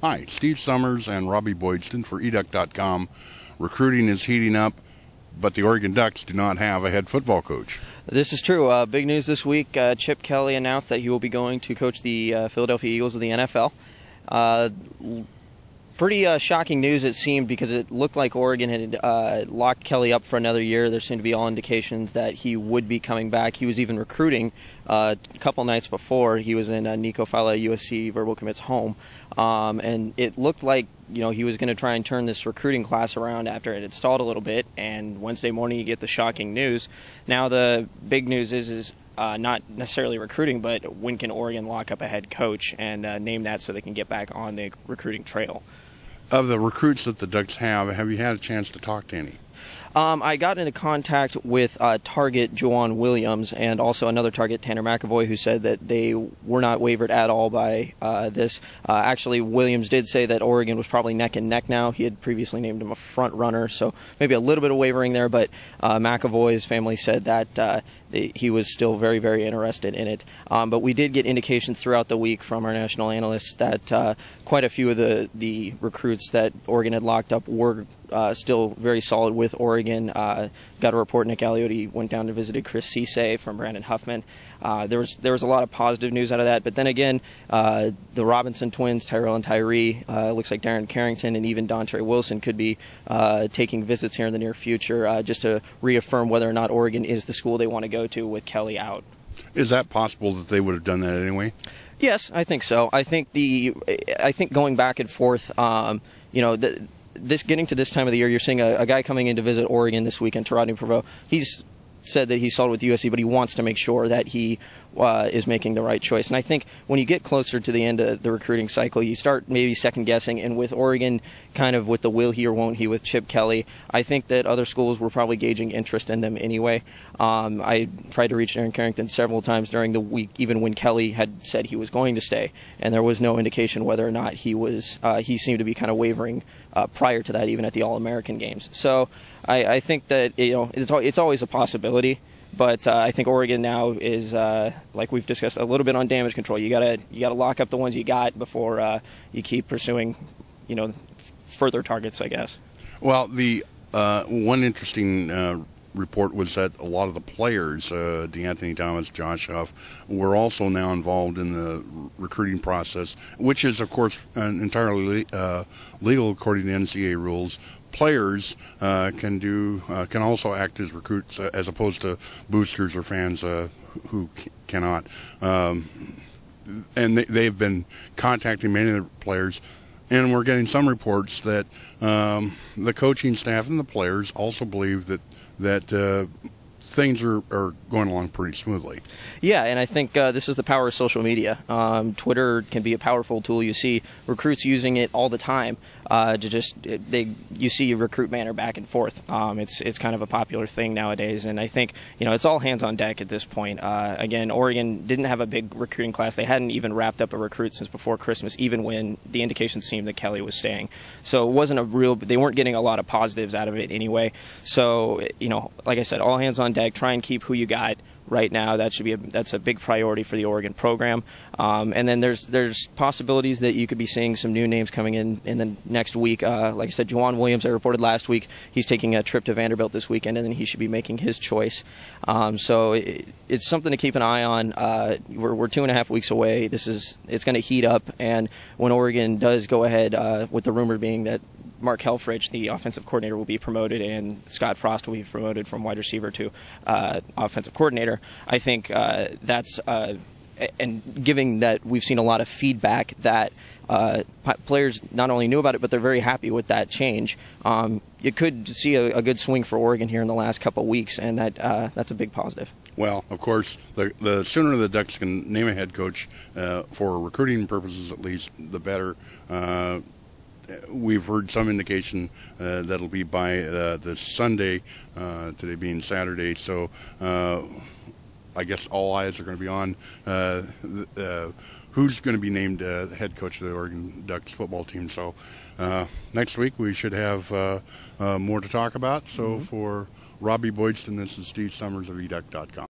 Hi, Steve Summers and Robby Boydstun for educ.com. Recruiting is heating up, but the Oregon Ducks do not have a head football coach. This is true. Big news this week. Chip Kelly announced that he will be going to coach the Philadelphia Eagles of the NFL. Pretty shocking news, it seemed, because it looked like Oregon had locked Kelly up for another year. There seemed to be all indications that he would be coming back. He was even recruiting a couple nights before. He was in Nico Fala USC verbal commits home. And it looked like he was going to try and turn this recruiting class around after it had stalled a little bit. And Wednesday morning you get the shocking news. Now the big news is not necessarily recruiting, but when can Oregon lock up a head coach and name that so they can get back on the recruiting trail? Of the recruits that the Ducks have you had a chance to talk to any? I got into contact with target Juwan Williams and also another target, Tanner McAvoy, who said that they were not wavered at all by this. Actually, Williams did say that Oregon was probably neck and neck now. He had previously named him a front runner, so maybe a little bit of wavering there, but McAvoy's family said that he was still very, very interested in it. But we did get indications throughout the week from our national analysts that quite a few of the recruits that Oregon had locked up were still very solid with Oregon. Got a report Nick Aliotti went down to visit Chris Cisse from Brandon Huffman. There was a lot of positive news out of that. But then again, the Robinson twins, Tyrell and Tyree, looks like Darren Carrington and even Dontre Wilson could be taking visits here in the near future just to reaffirm whether or not Oregon is the school they want to go to with Kelly out. Is that possible that they would have done that anyway? Yes, I think so. I think going back and forth, getting to this time of the year, you're seeing a guy coming in to visit Oregon this weekend, Rodney Prevost. He's said that he's solid with USC, but he wants to make sure that he is making the right choice. And I think when you get closer to the end of the recruiting cycle, you start maybe second guessing. And with Oregon kind of with the will he or won't he with Chip Kelly, I think that other schools were probably gauging interest in them anyway. I tried to reach Darren Carrington several times during the week, even when Kelly had said he was going to stay, and there was no indication whether or not he was. He seemed to be kind of wavering prior to that, even at the All-American games. So I think that it's always a possibility. But I think Oregon now is, like we've discussed, a little bit on damage control. You gotta lock up the ones you got before you keep pursuing, further targets, I guess. Well, the one interesting report was that a lot of the players, DeAnthony Thomas, Josh Huff, were also now involved in the recruiting process, which is, of course, entirely legal according to NCAA rules. Players can also act as recruits as opposed to boosters or fans who cannot. And they've been contacting many of the players, and we're getting some reports that the coaching staff and the players also believe that things are going along pretty smoothly. Yeah, and I think this is the power of social media. Twitter can be a powerful tool. You see recruits using it all the time you see recruit banner back and forth. It's kind of a popular thing nowadays, and I think it's all hands on deck at this point. Again, Oregon didn't have a big recruiting class. They hadn't even wrapped up a recruit since before Christmas, even when the indications seemed that Kelly was staying. So it wasn't they weren't getting a lot of positives out of it anyway. So like I said, all hands on deck. Try and keep who you got right now. That's a big priority for the Oregon program. And then there's possibilities that you could be seeing some new names coming in the next week. Like I said, Juwan Williams, I reported last week, he's taking a trip to Vanderbilt this weekend, and then he should be making his choice. So it's something to keep an eye on. We're 2.5 weeks away. It's going to heat up, and when Oregon does go ahead, with the rumor being that Mark Helfrich, the offensive coordinator, will be promoted, and Scott Frost will be promoted from wide receiver to offensive coordinator. I think that's and given that we've seen a lot of feedback that players not only knew about it, but they're very happy with that change. You could see a good swing for Oregon here in the last couple of weeks, and that's a big positive. Well, of course, the sooner the Ducks can name a head coach, for recruiting purposes at least, the better. We've heard some indication that'll be by this Sunday, today being Saturday. So I guess all eyes are going to be on who's going to be named head coach of the Oregon Ducks football team. So next week we should have more to talk about. So for Robby Boydstun, this is Steve Summers of educ.com.